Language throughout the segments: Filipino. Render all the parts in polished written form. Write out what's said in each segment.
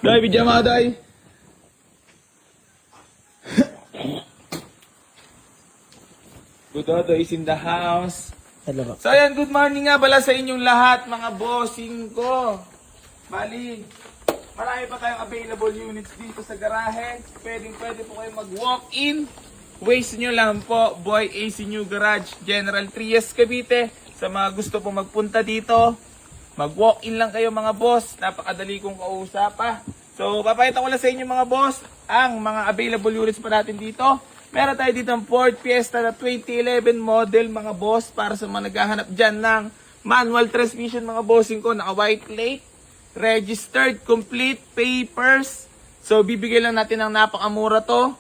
Day, bidya mga day. Budodo is in the house. Hello. So ayan, good morning nga pala sa inyong lahat mga bossing ko. Bali, marami pa tayong available units dito sa garahe. Pwede po kayo mag-walk-in. Waste nyo lang po, Boy AC New Garage, General Trias, Cavite. Sa mga gusto po magpunta dito, mag-walk-in lang kayo mga boss. Napakadali kong kausap pa. So, papakita ko lang sa inyo mga boss ang mga available units pa natin dito. Meron tayo dito ang Ford Fiesta na 2011 model mga boss para sa mga naghahanap dyan ng manual transmission mga bossing ko. Naka white plate, registered, complete papers. So, bibigay lang natin ng napakamura to.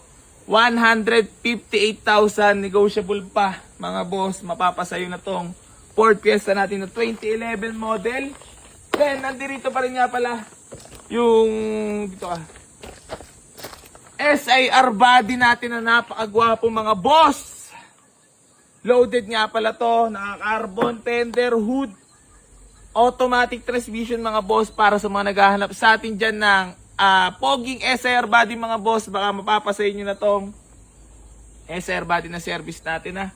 158,000 negotiable pa mga boss. Mapapasayo na tong Ford Fiesta natin na 2011 model. Then, nandirito pa rin nga pala yung dito SIR body natin na napakagwapo mga boss. Loaded nga pala to, naka-carbon fender hood, automatic transmission mga boss para sa mga naghahanap sa atin dyan ng poging SIR body mga boss. Baka mapapasay nyo na tong SIR body na service natin ha.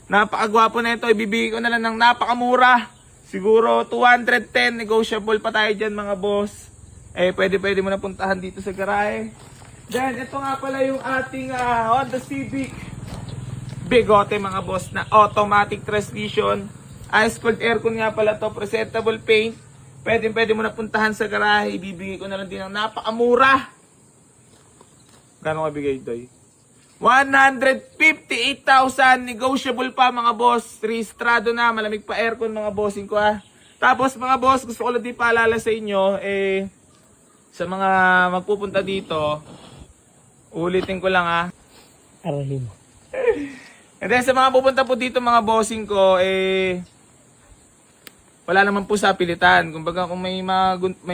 Napakagwapo na ito, ibibigay ko na lang ng napakamura. Siguro 210, negotiable pa tayo dyan mga boss. Pwede mo na puntahan dito sa garahe. Then, ito nga pala yung ating Honda Civic Bigote mga boss na automatic transmission. Ice cold aircon nga pala to, presentable paint. Pwede mo na puntahan sa garahe. Ibibigay ko na lang din ng napakamura. Gano'ng kabigay doy? 158,000 negotiable pa mga boss. Registrado na, malamig pa aircon mga bossing ko ha. Tapos mga boss, gusto ko lang din paalala sa inyo sa mga magpupunta dito, ulitin ko lang ha. Arahim. And then sa mga pupunta po dito mga bossing ko, wala naman po sa pilitan. Kumbaga kung may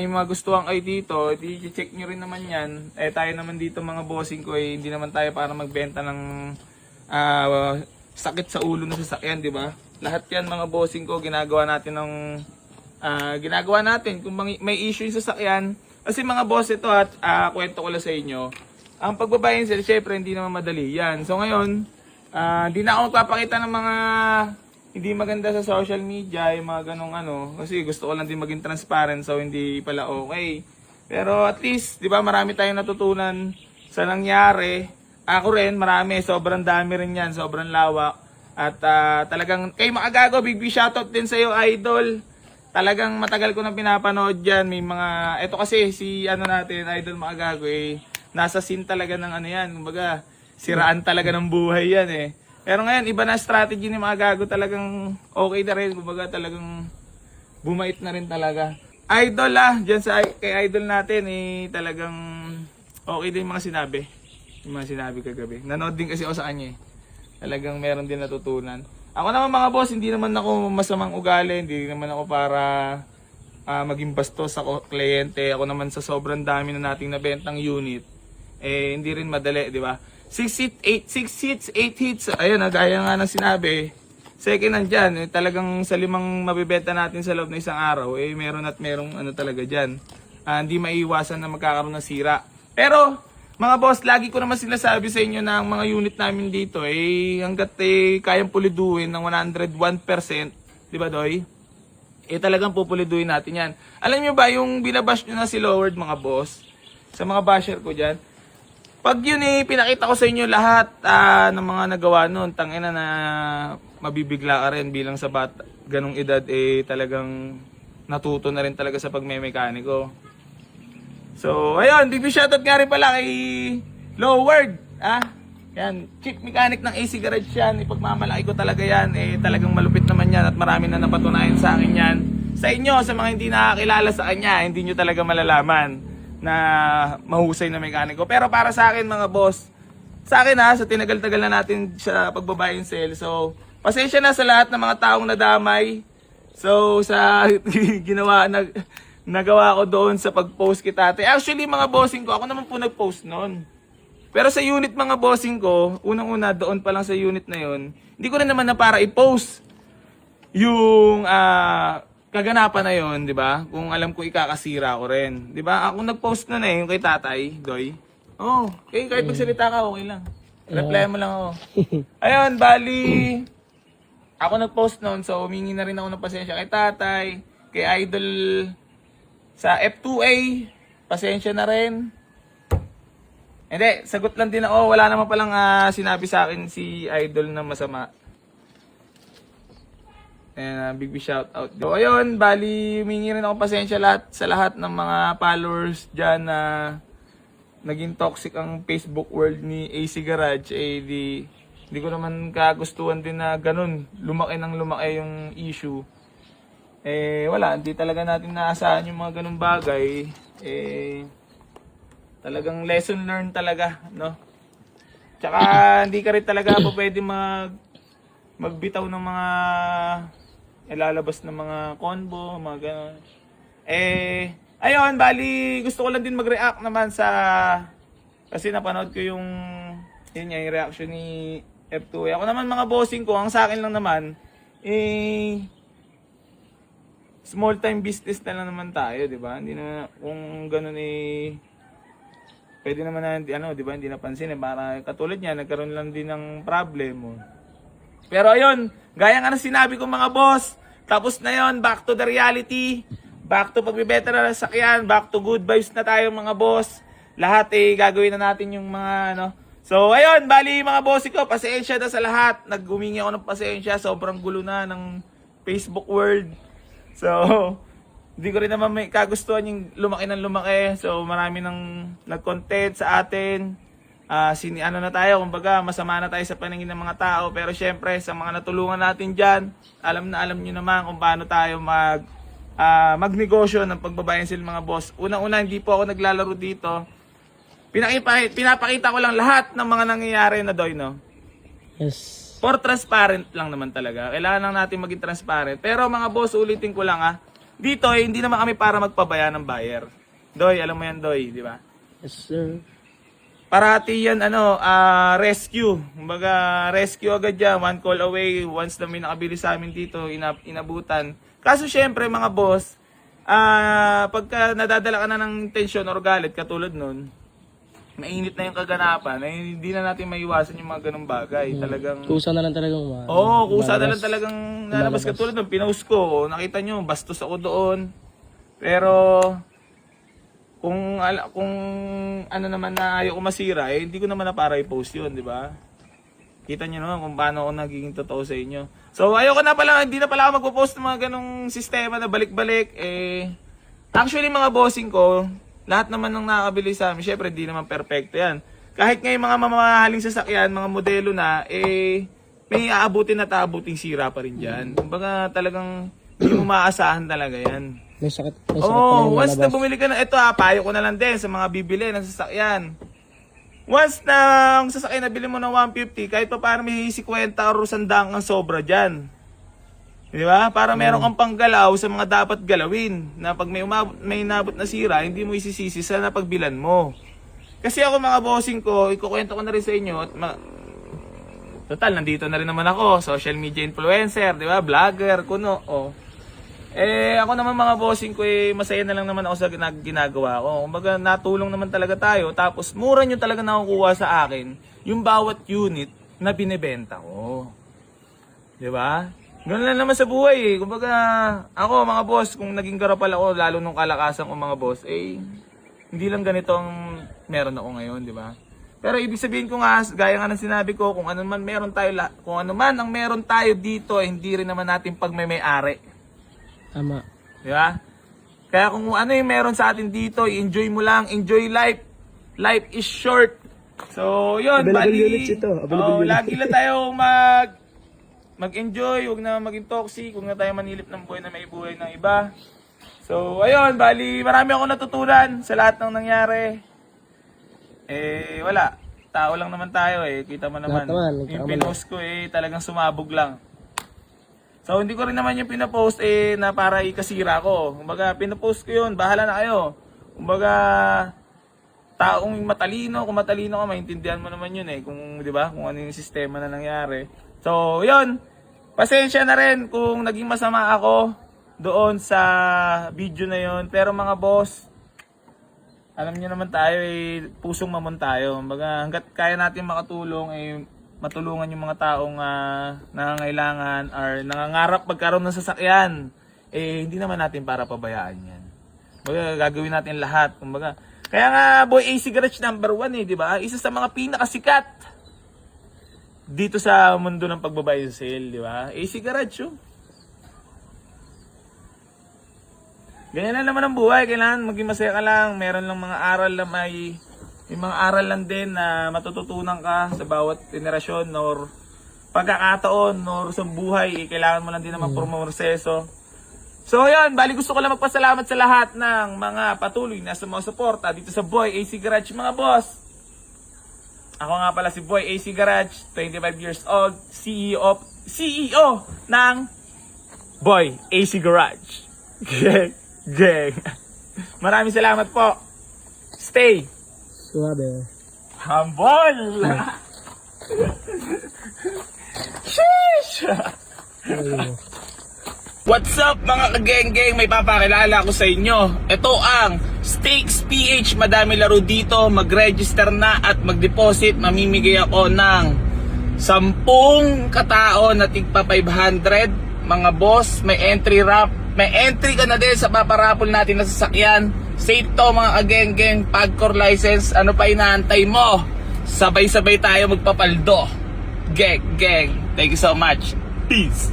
mga gustuhan kayo dito, i-check nyo rin naman yan. Tayo naman dito mga bossing ko, hindi naman tayo para magbenta ng sakit sa ulo na sasakyan, di ba? Lahat yan mga bossing ko, ginagawa natin kung may issue yung sasakyan. Kasi mga boss, ito at kwento ko lang sa inyo. Ang pagbabayin sila, syempre hindi naman madali yan. So ngayon, hindi na ako magpapakita ng mga hindi maganda sa social media, yung mga ganong kasi gusto ko lang din maging transparent, so hindi pala okay. Pero at least, di ba, marami tayong natutunan sa nangyari. Ako rin, marami, sobrang dami rin yan, sobrang lawak. At talagang, kay Makagago, big shoutout din sa iyo, idol. Talagang matagal ko na pinapanood yan. May mga, ito kasi si natin, Idol Makagago nasa scene talaga ng yan. Kumbaga, siraan talaga ng buhay yan Pero ngayon, iba na strategy ni Makagago, talagang okay na rin. Kumbaga, talagang bumait na rin talaga. Idol dyan kay Idol natin talagang okay din yung mga sinabi. Yung mga sinabi kagabi. Nanood din kasi ako sa kanya Talagang meron din natutunan. Ako naman mga boss, hindi naman ako masamang ugali, hindi naman ako para maging bastos sa kliyente. Ako naman sa sobrang dami na nating nabentang unit, hindi rin madali, di ba? 6 seats, 8 hits, ayun, gaya nga ng sinabi, second hand dyan, talagang sa 5 mabibenta natin sa loob ng isang araw, meron at merong talaga dyan. Hindi maiiwasan na magkakaroon ng sira. Pero, mga boss, lagi ko naman sinasabi sa inyo na ang mga unit namin dito hanggat kayang puliduhin ng 101%, di ba Doy? Talagang pupuliduhin natin yan. Alam nyo ba yung binabash nyo na si Loward mga boss? Sa mga basher ko dyan. Pag yun pinakita ko sa inyo lahat ng mga nagawa nun, tangina na mabibigla ka rin bilang sa ganong edad talagang natuto na rin talaga sa pagmemekaniko. So, ayun, big shoutout nga rin pala kay Loward. Yan, chief mechanic ng AC Garage yan. Ipagmamalaki ko talaga yan. Talagang malupit naman yan at marami na napatunayan sa akin yan. Sa inyo, sa mga hindi nakakilala sa kanya, hindi nyo talaga malalaman na mahusay na mekaniko. Pero para sa akin mga boss, sa akin sa tinagal-tagal na natin sa pagbabuy and sell. So, pasensya na sa lahat ng mga taong nadamay. So, sa nagawa ko doon sa pag-post kita. Actually, mga bossing ko, ako naman po nag-post noon. Pero sa unit mga bossing ko, unang-una doon pa lang sa unit na yon, hindi ko rin naman na para i-post yung kaganapan na yon, di ba? Kung alam ko ikakasira ko rin. Di ba? Ako nag-post nun yung kay tatay, Doy. Oh, kahit magsalita ka, okay lang. Reply mo lang ako. Ayun, bali, ako nag-post nun, so humingi na rin ako ng pasensya kay tatay, kay Idol sa F2A, pasensya na rin. Hindi, sagot lang din ako, wala naman palang sinabi sa akin si Idol na masama. And big shout out. So ayun, bali humingi rin ako pasensya sa lahat ng mga followers dyan na naging toxic ang Facebook world ni AC Garage. Di ko naman kagustuhan din na ganun, lumaki ng lumaki yung issue. Wala, hindi talaga natin naasahan yung mga ganung bagay. Talagang lesson learned talaga, no? Tsaka hindi ka rin talaga po pwede magbitaw ng mga ilalabas ng mga convo, mga gano'n. Ayun, bali, gusto ko lang din mag-react naman kasi napanood ko yung reaction ni F2. Ako naman mga bossing ko, ang sa akin lang naman, small time business na lang naman tayo, di ba? Hindi na, kung gano'n pwede naman na, di ba, hindi napansin para katulad niya, nagkaroon lang din ng problem. Pero ayun, gaya nga ng sinabi ko mga boss, tapos na yon, back to the reality, back to pagbibenta na ng sakyan, back to good vibes na tayo mga boss. Lahat gagawin na natin yung mga So ayun, bali mga boss ko, pasensya na sa lahat. Naghumingi ako ng pasensya, sobrang gulo na ng Facebook world. So, hindi ko rin naman may kagustuhan yung lumaki ng lumaki. So marami nang nag-content sa atin. Ano na tayo, kumbaga masama na tayo sa paningin ng mga tao, pero syempre sa mga natulungan natin dyan, alam nyo naman kung paano tayo magnegosyo ng pagbabayansil mga boss. Unang-una, hindi po ako naglalaro dito. Pinapakita ko lang lahat ng mga nangyayari na Doy, no? Yes. For transparent lang naman talaga. Kailangan lang natin maging transparent. Pero mga boss, ulitin ko lang dito hindi naman kami para magpabaya ng buyer. Doy, alam mo yan Doy, di ba? Yes, sir. Parati yan rescue. Kumbaga rescue agad yan, one call away. Once na may nakabili sa amin dito, inabutan. Kaso syempre mga boss, pagka nadadala ka na ng tensyon or galit katulad nun, mainit na yung kaganapan, hindi na natin maiwasan yung mga ganung bagay. Talagang Kusa na lang talagang kusa na lang talagang nalabas katulad ng pinost ko. Nakita nyo, bastos ako doon. Pero kung ano naman na ayaw ko masira, hindi ko naman na para i-post yun, di ba? Kita nyo naman kung paano ako nagiging totoo sa inyo. So, hindi na pala ako magpo-post ng mga ganong sistema na balik-balik. Actually, mga bossing ko, lahat naman ng nakakabili sa amin, syempre, hindi naman perfecto yan. Kahit ngayon mga mamahaling sasakyan, mga modelo na, may aabutin at aabuting sira pa rin dyan. Kumbaga, talagang hindi mo maasahan talaga yan. May sakit pala yung once na lalabas. bumili ka na, ito payo ko na lang din sa mga bibili ng sasakyan. Once na ang sasakyan na bili mo ng 150, kahit pa parang may 50 or 100 ang sobra dyan. Di ba? Para meron kang panggalaw sa mga dapat galawin. Na pag may nabot na sira, hindi mo isisisi sa napagbilan mo. Kasi ako mga bossing ko, ikukwento ko na rin sa inyo. Total, nandito na rin naman ako. Social media influencer, di ba? Vlogger, kuno. Ako naman mga bossing ko, masaya na lang naman ako sa ginagawa ko. Kumbaga, natulong naman talaga tayo. Tapos, mura nyo talaga nakukuha sa akin yung bawat unit na binibenta ko. Di ba? Ganun lang naman sa buhay Kumbaga, ako mga boss, kung naging garapal ako, lalo nung kalakasan ko mga boss, hindi lang ganito ang meron ako ngayon, di ba? Pero ibig sabihin ko nga, gaya nga ng sinabi ko, kung ano man ang meron tayo dito, hindi rin naman natin pagmay-ari. Tama. Di ba? Kaya kung ano yung meron sa atin dito, enjoy mo lang, enjoy life. Life is short. So, yun, lagi lang tayo mag-enjoy, huwag na maging toxic, huwag na tayo manilip ng buhay na may buhay ng iba. So, ayun, marami ako natutunan sa lahat ng nangyari. Wala. Tao lang naman tayo Kita mo naman. Yung pinost ko talagang sumabog lang. So, hindi ko rin naman yung pinapost na para ikasira ko. Kumbaga, pinapost ko yun. Bahala na kayo. Kumbaga, taong matalino, kung matalino ka, maintindihan mo naman yun Kung, di ba, kung ano yung sistema na nangyari. So, yun. Pasensya na rin kung naging masama ako. doon sa video na yon. Pero mga boss, alam niyo naman tayo pusong mamon tayo. Kumbaga, hangga't kaya natin makatulong matulungan yung mga taong nangangailangan or nangangarap magkaroon ng sasakyan. Hindi naman natin para pabayaan yan. Kumbaga, gagawin natin lahat. Kumbaga, kaya nga Boy AC Garage number 1 di ba? Isa sa mga pinakasikat dito sa mundo ng pagbabayad sa sale, di ba? AC Garage, Ganyan lang naman ang buhay. Kailangan maging masaya ka lang. Meron lang mga aral na may mga aral lang din na matututunan ka sa bawat generasyon or pagkakataon or sa buhay. Kailangan mo lang din naman proseso. So yun, bali gusto ko lang magpasalamat sa lahat ng mga patuloy na sumusuporta dito sa Boy AC Garage mga boss. Ako nga pala si Boy AC Garage, 25 years old, CEO ng Boy AC Garage. Gang. Maraming salamat po. Stay Suwabe. humble. Sheesh. What's up mga kageng-geng? May papakilala ko sa inyo. Ito ang Stakes PH. Madami laro dito. Mag-register na at mag-deposit. Mamimigay ako ng 10 katao na tigpa 500. Mga boss, may entry rap. May entry ka na din sa paparapol natin na sasakyan. Safe to mga kageng-geng. Pagcore license. Ano pa inaantay mo? Sabay-sabay tayo magpapaldo. Geng. Thank you so much. Peace.